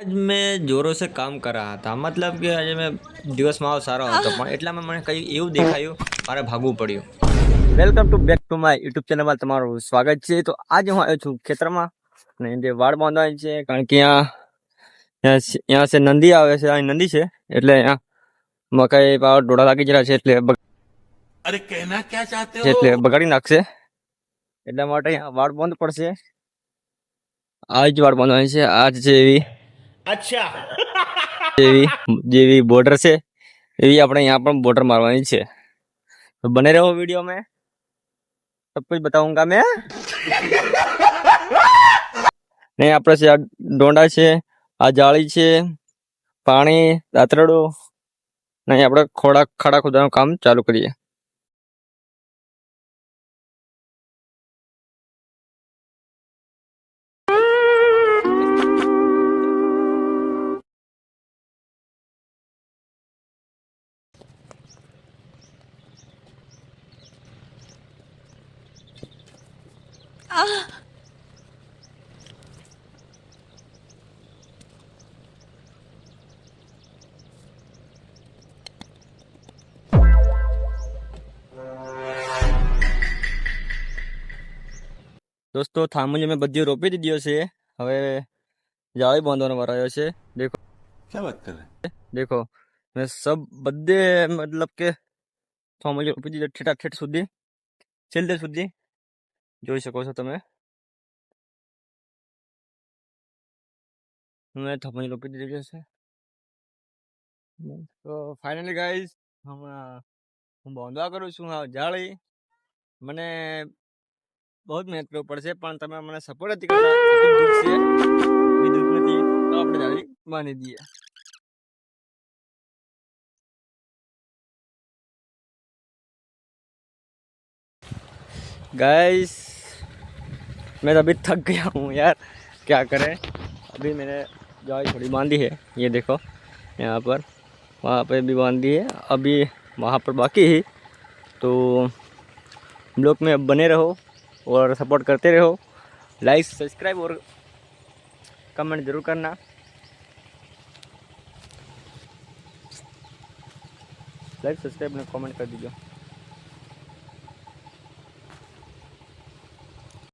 आज मैं जोरों से काम कर रहा था, मतलब કે આજે મેં દિવસમાં સારો હતો, પણ એટલામાં મને કંઈ એવું દેખાયું, મારે ભાગવું પડ્યું. Welcome to back to my YouTube ચેનલમાં તમારું સ્વાગત છે. તો આજે હું આવ્યો છું ખેતરમાં અને જે વાડ બાંધવાની છે, કારણ કે અહીંયા છે નંદી આવે છે, અહીં નંદી છે એટલે અહીંયા મકાઈ પાવર ડોડા લાગી રહ્યા છે, अरे कहना क्या चाहते हो? એટલે બગાડી નાખશે, એટલા માટે અહીંયા વાડ બાંધવું પડશે. આ જ વાડ બાંધવાની છે, આ જ જેવી अच्छा જેવી બોર્ડર છે એવી આપણે यहाँ पर बॉर्डर मारवानी है. तो बने रहो वीडियो में, सब कुछ बताऊंगा मैं. नहीं આપણે છે આ ડોંડા છે, આ જાળી છે, પાણી દાતરડો, નહીં આપણે ખાડા ખોદવાનું કામ ચાલુ કરીએ. दोस्तों थामुंजे में बद्दी रोपी दीधी છે, હવે જાળી બાંધવાનો વાર આવ્યો છે. देखो क्या बात कर रहे हैं? देखो मैं सब बद्दे मतलब के થાमुंजे રોપી દીધો ઠેઠા ઠેઠ સુધી, છેલ્લે સુધી જોઈ શકો છો તમે. મેં થાमुंजे રોપી દીધી છે. તો ફાઇનલી ગાઈઝ હું બાંધવા કરું છું આ જાળી. મને બહુ મહેનત કરવી પડશે, પણ તમે મને સપોર્ટ નથી કરતા, એટલું દુઃખ છે, કોઈ દુઃખ નથી, તો આપણે જાળી બાંધી દઈએ. गाइस मैं अभी थक गया हूँ यार, क्या करें. अभी मैंने जाली थोड़ी बांधी है, ये देखो यहाँ पर, वहाँ पे भी बांधी है, अभी वहाँ पर बाकी है. तो ब्लॉग में अब बने रहो और सपोर्ट करते रहो. लाइक सब्सक्राइब और कमेंट ज़रूर करना. लाइक सब्सक्राइब और कमेंट कर दीजिए.